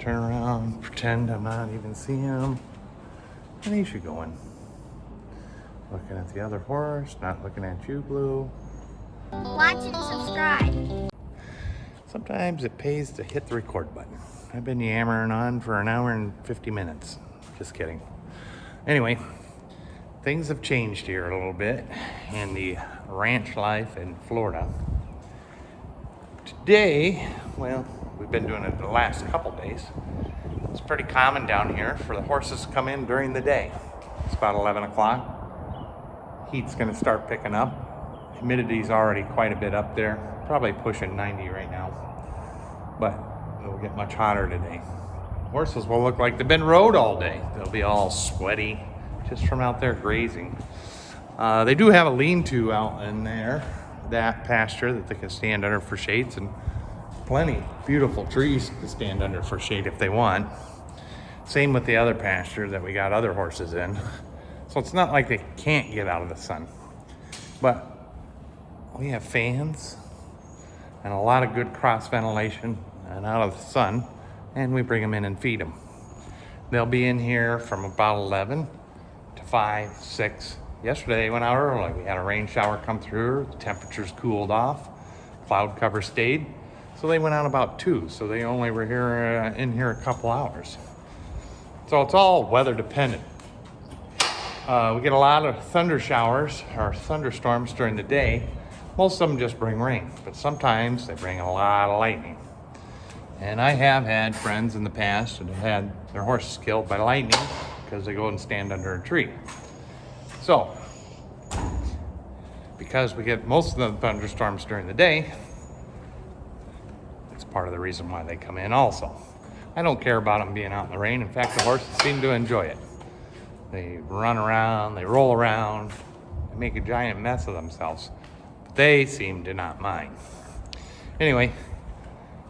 turn around, pretend I'm not even seeing him. And he's going. Looking at the other horse, not looking at you, Blue. Watch and subscribe. Sometimes it pays to hit the record button. I've been yammering on for an hour and 50 minutes. Just kidding. Anyway, things have changed here a little bit in the ranch life in Florida. Today, well, we've been doing it the last couple days. It's pretty common down here for the horses to come in during the day. It's about 11 o'clock. Heat's gonna start picking up. Humidity's already quite a bit up there, probably pushing 90 right now. But it'll get much hotter today. Horses will look like they've been rode all day. They'll be all sweaty just from out there grazing. They do have a lean-to out in there, that pasture that they can stand under for shades, and plenty beautiful trees to stand under for shade if they want. Same with the other pasture that we got other horses in. So it's not like they can't get out of the sun. But we have fans and a lot of good cross ventilation and out of the sun, and we bring them in and feed them. They'll be in here from about 11 to 5, 6. Yesterday they went out early. We had a rain shower come through, the temperatures cooled off, cloud cover stayed. So they went out about 2, so they only were here in here a couple hours. So it's all weather dependent. We get a lot of thunder showers or thunderstorms during the day. Most of them just bring rain, but sometimes they bring a lot of lightning. And I have had friends in the past that have had their horses killed by lightning because they go and stand under a tree. So, because we get most of the thunderstorms during the day, it's part of the reason why they come in also. I don't care about them being out in the rain. In fact, the horses seem to enjoy it. They run around, they roll around, they make a giant mess of themselves. But they seem to not mind. Anyway,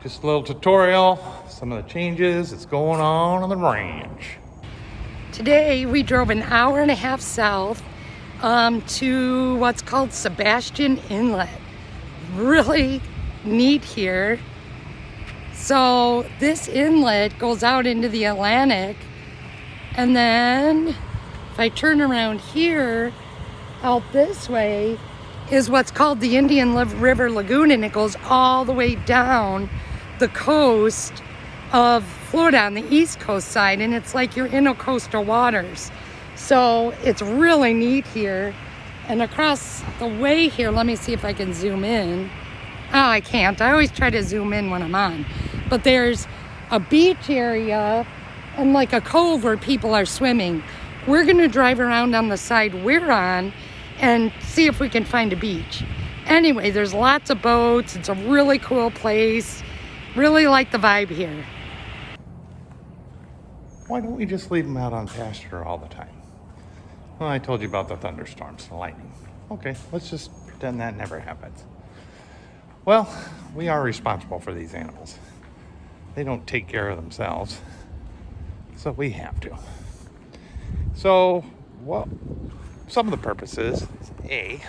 just a little tutorial, some of the changes that's going on the ranch. Today we drove an hour and a half south to what's called Sebastian Inlet. Really neat here. So this inlet goes out into the Atlantic, and then if I turn around here, out this way is what's called the Indian River Lagoon, and it goes all the way down the coast of Florida on the east coast side, and it's like you're in coastal waters. So it's really neat here. And across the way here, let me see if I can zoom in. Oh, I can't. I always try to zoom in when I'm on. But there's a beach area and like a cove where people are swimming. We're gonna drive around on the side we're on and see if we can find a beach. Anyway, there's lots of boats. It's a really cool place. Really like the vibe here. Why don't we just leave them out on pasture all the time? Well, I told you about the thunderstorms, the lightning. Okay, let's just pretend that never happens. Well, we are responsible for these animals. They don't take care of themselves, so we have to. So, well, some of the purposes is A,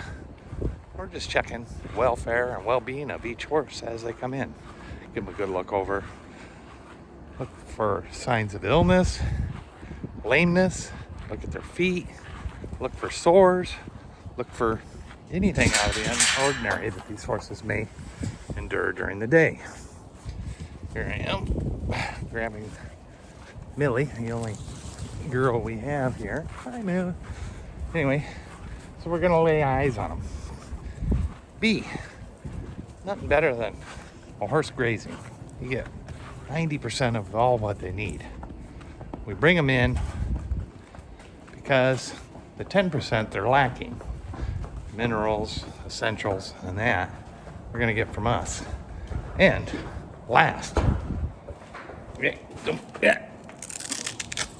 we're just checking welfare and well-being of each horse as they come in. Give them a good look over. Look for signs of illness, lameness, look at their feet, look for sores, look for anything out of the ordinary that these horses may endure during the day. Here I am, grabbing Millie, the only girl we have here. Hi, Millie. Anyway, so we're gonna lay eyes on them. B, nothing better than a horse grazing. You get 90% of all what they need. We bring them in because the 10% they're lacking, minerals, essentials, and that, we're gonna get from us. And last, okay,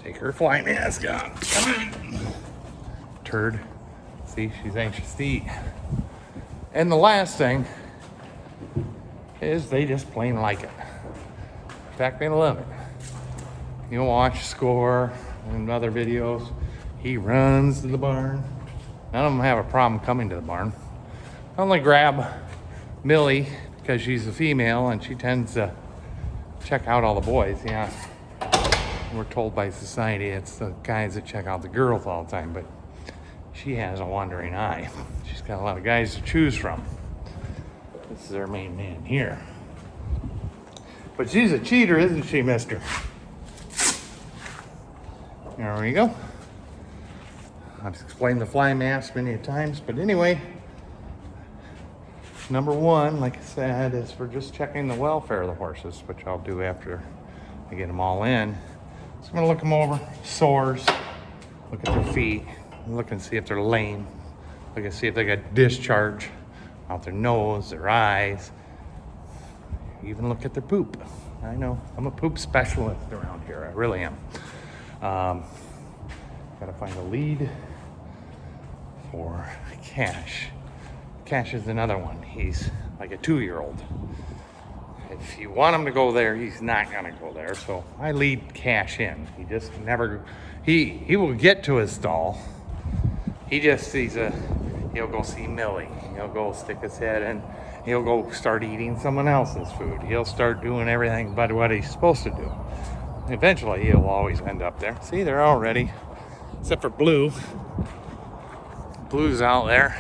take her fly mask off. Come on. Turd. See, she's anxious to eat. And the last thing is they just plain like it. In fact, they love it. You'll watch Score and other videos. He runs to the barn. None of them have a problem coming to the barn. I only grab Millie because she's a female and she tends to check out all the boys. Yeah, We're told by society it's the guys that check out the girls all the time, but she has a wandering eye. She's got a lot of guys to choose from. This is our main man here. But she's a cheater, isn't she, mister? There we go. I've explained the fly mask many times, but anyway, number one, like I said, is for just checking the welfare of the horses, which I'll do after I get them all in. So I'm gonna look them over, sores, look at their feet, look and see if they're lame, look and see if they got discharge out their nose, their eyes, even look at their poop. I know, I'm a poop specialist around here, I really am. Gotta find a lead for Cash. Cash is another one. He's like a 2-year-old. If you want him to go there, he's not gonna go there. So I lead Cash in. He just never, he will get to his stall. He just sees he'll go see Millie. He'll go stick his head in. He'll go start eating someone else's food. He'll start doing everything but what he's supposed to do. Eventually, he'll always end up there. See, they're all ready, except for Blue. Blue's out there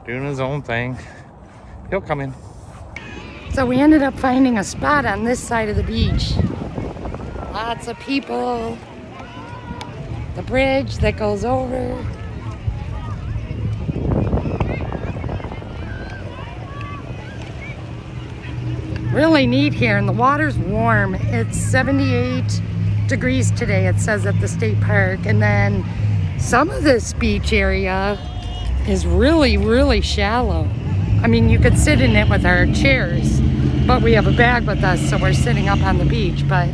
doing his own thing. He'll come in. So we ended up finding a spot on this side of the beach. Lots of people. The bridge that goes over. Really neat here, and the water's warm. It's 78 degrees today, it says at the state park. And then some of this beach area is really, really shallow. I mean, you could sit in it with our chairs, but we have a bag with us, so we're sitting up on the beach, but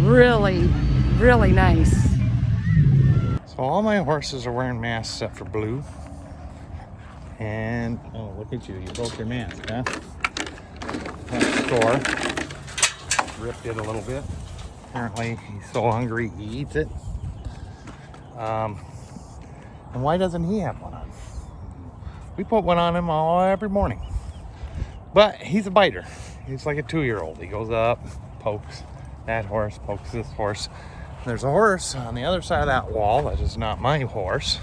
really, really nice. So all my horses are wearing masks except for Blue. And, oh, look at you, you broke your mask, huh? That store ripped it a little bit. Apparently he's so hungry he eats it. And why doesn't he have one on? We put one on him every morning. But he's a biter. He's like a 2-year-old. He goes up, pokes that horse, pokes this horse. There's a horse on the other side of that wall that is not my horse.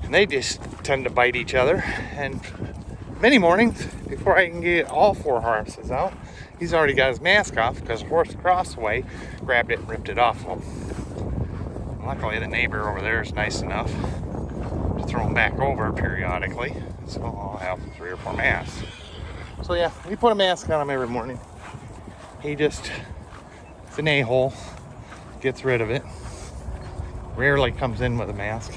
And they just tend to bite each other. And many mornings, before I can get all 4 horses out, he's already got his mask off because the horse across the way grabbed it and ripped it off of him. Luckily, the neighbor over there is nice enough to throw him back over periodically. So I'll have 3 or 4 masks. So yeah, we put a mask on him every morning. He just, it's an a-hole, gets rid of it. Rarely comes in with a mask.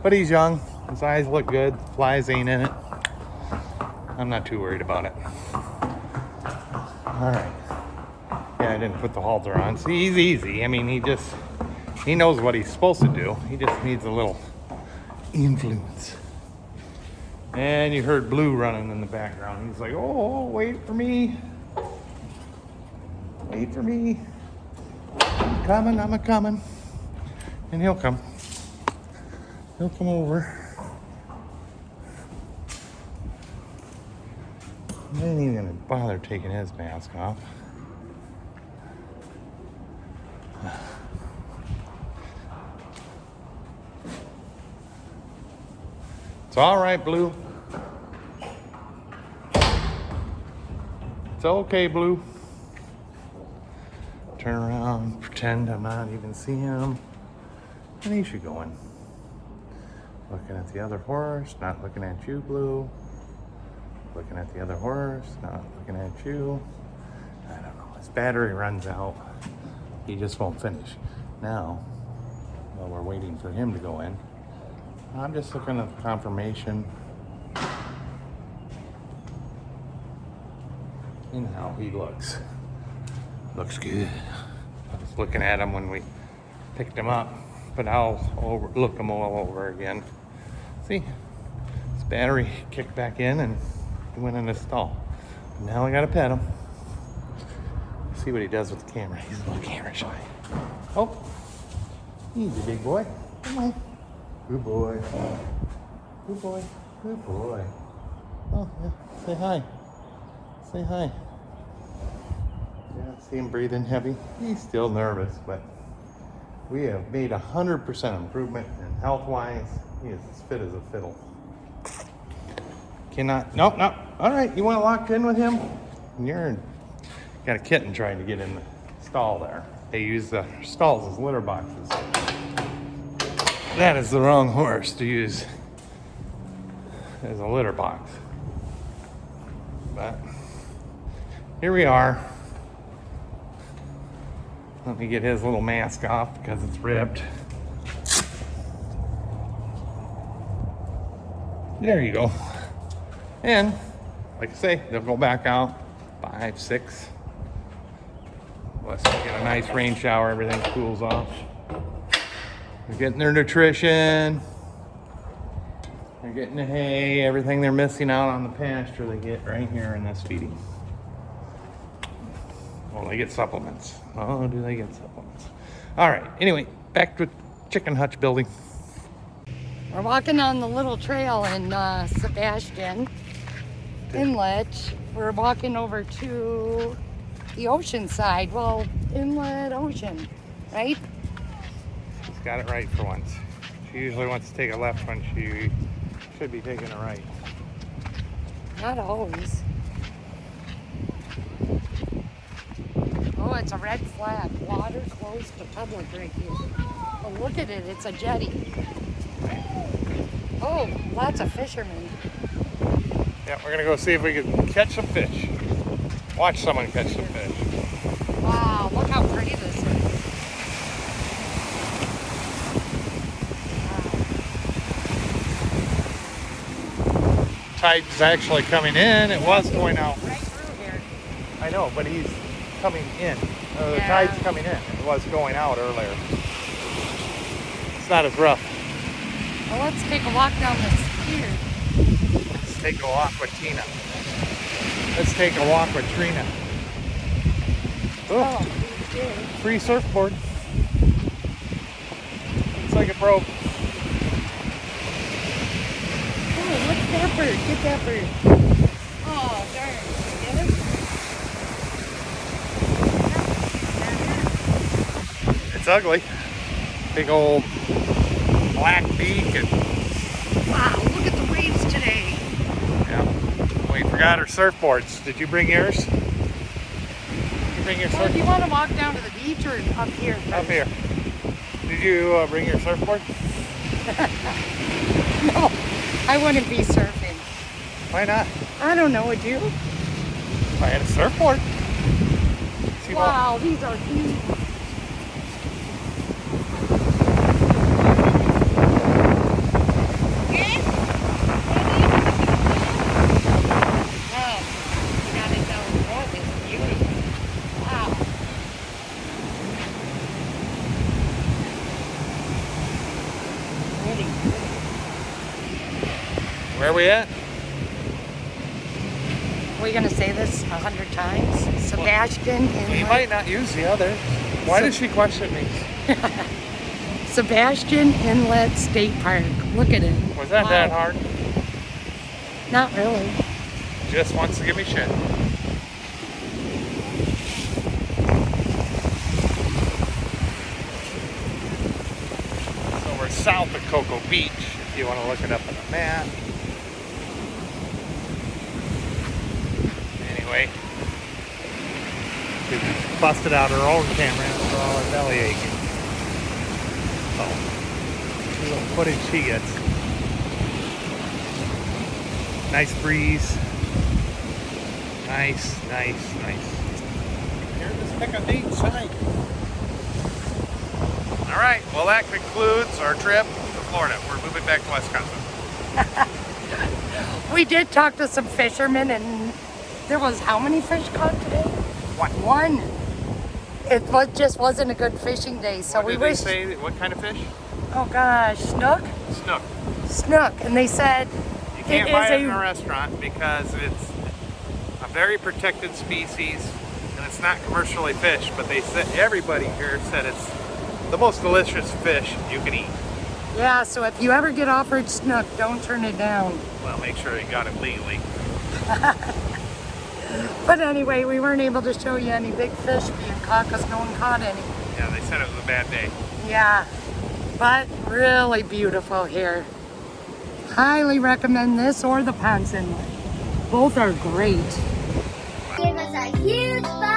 But he's young, his eyes look good, flies ain't in it. I'm not too worried about it. All right. Yeah, I didn't put the halter on. See, he's easy. I mean, he knows what he's supposed to do. He just needs a little influence. And you heard Blue running in the background. He's like, oh, wait for me. Wait for me. I'm coming, I'm a-coming. And he'll come. He'll come over. I ain't even gonna bother taking his mask off. It's all right, Blue. It's okay, Blue. Turn around, pretend I'm not even seeing him. And he should go in. Looking at the other horse, not looking at you, Blue. Looking at the other horse, not looking at you. I don't know, his battery runs out. He just won't finish. Now, while we're waiting for him to go in, I'm just looking at the confirmation and how he looks. Looks good. I was looking at him when we picked him up, but I'll look him all over again. See, his battery kicked back in and he went in his stall. Now I gotta pet him. See what he does with the camera. He's a little camera shy. Oh, he's a big boy. Come on. Good boy. Good boy. Good boy. Oh, yeah. Say hi. Say hi. Yeah. See him breathing heavy? He's still nervous, but we have made 100% improvement in health-wise. He is as fit as a fiddle. Cannot, no. All right, you want locked in with him? Got a kitten trying to get in the stall there. They use the stalls as litter boxes. That is the wrong horse to use as a litter box. But here we are. Let me get his little mask off because it's ripped. There you go. And like I say, they'll go back out 5, 6. Let's get a nice rain shower, everything cools off. They're getting their nutrition. They're getting the hay, everything they're missing out on the pasture they get right here in this feeding. Well, they get supplements. Oh, do they get supplements? All right, anyway, back to chicken hutch building. We're walking on the little trail in Sebastian Inlet. We're walking over to the ocean side. Well, inlet, ocean, right? She's got it right for once. She usually wants to take a left when she should be taking a right. Not always. Oh, it's a red flag. Water closed to public right here. Oh, look at it. It's a jetty. Oh, lots of fishermen. Yeah, we're gonna go see if we can catch some fish. Watch someone catch some fish. Wow, look how pretty this is. Tide's actually coming in. It was going out. Right through here. I know, but he's coming in. The Yeah. tide's coming in. It was going out earlier. It's not as rough. Well, let's take a walk down this pier. Let's take a walk with Tina. Let's take a walk with Trina. Oh, Oh, we did. free surfboard. Looks like it broke. Oh, look at that bird. Get that bird. Oh, darn. Get it? It's ugly. Big old black beak and Wow, look at the waves today. yeah. We forgot our surfboards. Did you bring yours? Did you bring your Well, if you surfboard? want to walk down to the beach or up here first? Up here. Did you bring your surfboard? No, I wouldn't be surfing. Why not? I don't know, would you? If I had a surfboard. See what- Wow, these are huge. Wow, now they tell us what is beauty. Wow. Pretty. Where are we at? Are we gonna say this 100 times? Sebastian We Inlet. might not use the other. Why does she question me? Sebastian Inlet State Park. Look at it. Was that Wow. that hard? Not really. Just wants to give me shit. So we're south of Cocoa Beach, if you want to look it up on the map. Anyway, we busted out our own camera for all our belly aching. So, see what footage she gets. Nice breeze. Nice. Here, just pick a date side. All right, well that concludes our trip to Florida. We're moving back to Wisconsin. We did talk to some fishermen, and there was how many fish caught today? One. It just wasn't a good fishing day, so What we did they wish. say? What kind of fish? Oh gosh, snook, Snook. snook, and they said You can't it buy is it in a restaurant because it's a very protected species and it's not commercially fished. But they said everybody here said it's the most delicious fish you can eat. Yeah, so if you ever get offered snook, don't turn it down. Well, make sure you got it legally. But anyway, we weren't able to show you any big fish being caught because no one caught any. Yeah, they said it was a bad day. Yeah, but really beautiful here. Highly recommend this or the Ponce Inlet. Both are great. Give us a huge thumbs